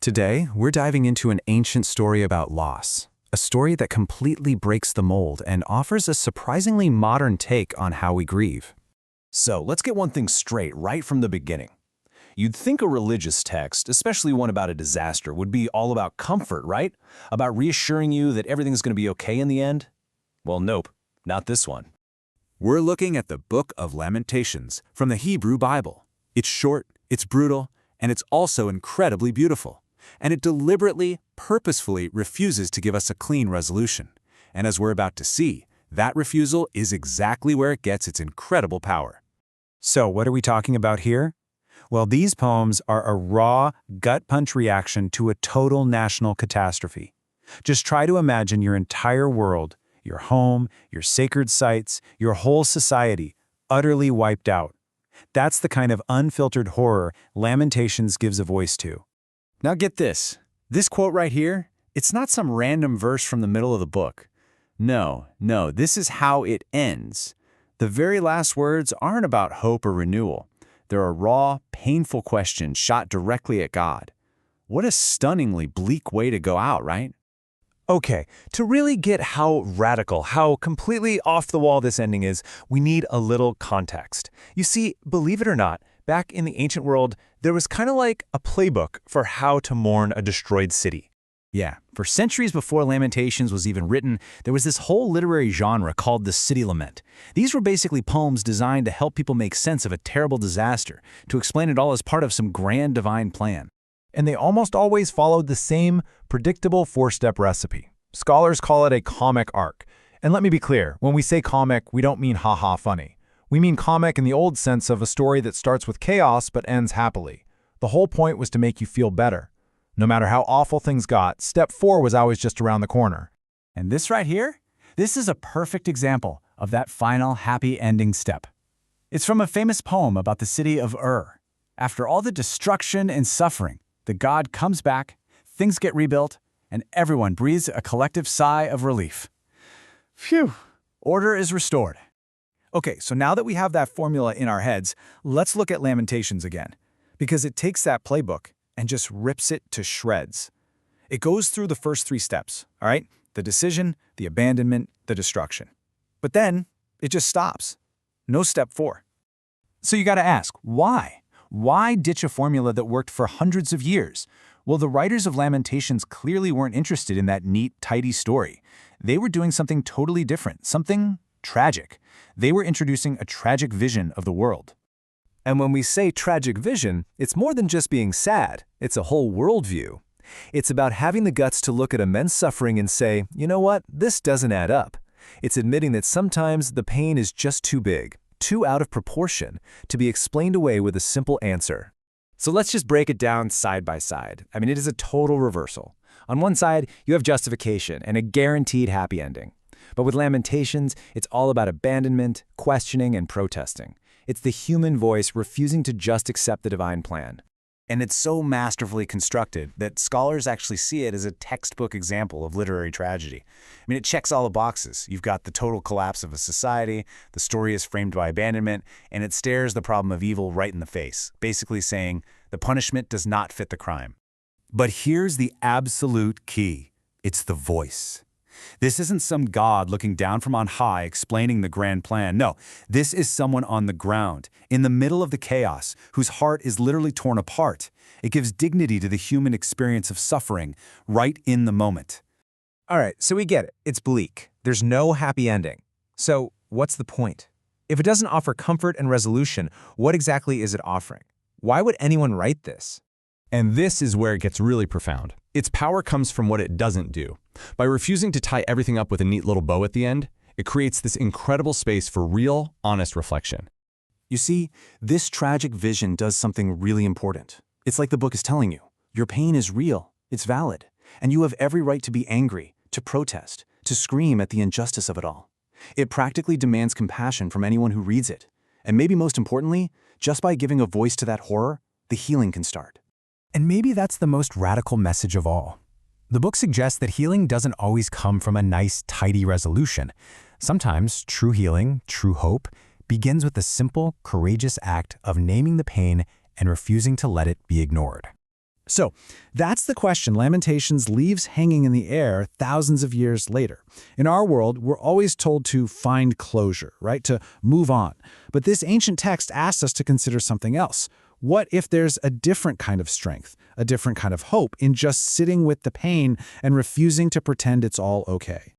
Today, we're diving into an ancient story about loss, a story that completely breaks the mold and offers a surprisingly modern take on how we grieve. So let's get one thing straight right from the beginning. You'd think a religious text, especially one about a disaster, would be all about comfort, right? About reassuring you that everything's going to be okay in the end? Well, nope, not this one. We're looking at the Book of Lamentations from the Hebrew Bible. It's short, it's brutal, and it's also incredibly beautiful. And it deliberately, purposefully refuses to give us a clean resolution. And as we're about to see, that refusal is exactly where it gets its incredible power. So what are we talking about here? Well, these poems are a raw, gut-punch reaction to a total national catastrophe. Just try to imagine your entire world, your home, your sacred sites, your whole society, utterly wiped out. That's the kind of unfiltered horror Lamentations gives a voice to. Now get this. This quote right here, it's not some random verse from the middle of the book. No, this is how it ends. The very last words aren't about hope or renewal. They're a raw, painful question shot directly at God. What a stunningly bleak way to go out, right? Okay, to really get how radical, how completely off the wall this ending is, we need a little context. You see, believe it or not, back in the ancient world, there was kind of like a playbook for how to mourn a destroyed city. Yeah, for centuries before Lamentations was even written, there was this whole literary genre called the city lament. These were basically poems designed to help people make sense of a terrible disaster, to explain it all as part of some grand divine plan. And they almost always followed the same predictable four-step recipe. Scholars call it a comic arc. And let me be clear, when we say comic, we don't mean ha-ha funny. We mean comic in the old sense of a story that starts with chaos but ends happily. The whole point was to make you feel better. No matter how awful things got, step 4 was always just around the corner. And this right here? This is a perfect example of that final happy ending step. It's from a famous poem about the city of Ur. After all the destruction and suffering, the god comes back, things get rebuilt, and everyone breathes a collective sigh of relief. Phew, order is restored. Okay, so now that we have that formula in our heads, let's look at Lamentations again, because it takes that playbook and just rips it to shreds. It goes through the first 3 steps, all right? The decision, the abandonment, the destruction. But then it just stops. No step 4. So you gotta ask, why? Why ditch a formula that worked for hundreds of years? Well, the writers of Lamentations clearly weren't interested in that neat, tidy story. They were doing something totally different, something tragic. They were introducing a tragic vision of the world. And when we say tragic vision, it's more than just being sad. It's a whole worldview. It's about having the guts to look at immense suffering and say, you know what, this doesn't add up. It's admitting that sometimes the pain is just too big, too out of proportion, to be explained away with a simple answer. So let's just break it down side by side. I mean, it is a total reversal. On one side, you have justification and a guaranteed happy ending. But with Lamentations, it's all about abandonment, questioning, and protesting. It's the human voice refusing to just accept the divine plan. And it's so masterfully constructed that scholars actually see it as a textbook example of literary tragedy. I mean, it checks all the boxes. You've got the total collapse of a society, the story is framed by abandonment, and it stares the problem of evil right in the face, basically saying the punishment does not fit the crime. But here's the absolute key. It's the voice. This isn't some god looking down from on high explaining the grand plan. No, this is someone on the ground, in the middle of the chaos, whose heart is literally torn apart. It gives dignity to the human experience of suffering right in the moment. All right, so we get it. It's bleak. There's no happy ending. So what's the point? If it doesn't offer comfort and resolution, what exactly is it offering? Why would anyone write this? And this is where it gets really profound. Its power comes from what it doesn't do. By refusing to tie everything up with a neat little bow at the end, it creates this incredible space for real, honest reflection. You see, this tragic vision does something really important. It's like the book is telling you, your pain is real, it's valid, and you have every right to be angry, to protest, to scream at the injustice of it all. It practically demands compassion from anyone who reads it. And maybe most importantly, just by giving a voice to that horror, the healing can start. And maybe that's the most radical message of all. The book suggests that healing doesn't always come from a nice, tidy resolution. Sometimes true healing, true hope, begins with the simple, courageous act of naming the pain and refusing to let it be ignored. So that's the question Lamentations leaves hanging in the air thousands of years later. In our world, we're always told to find closure, right? To move on. But this ancient text asks us to consider something else. What if there's a different kind of strength, a different kind of hope in just sitting with the pain and refusing to pretend it's all okay?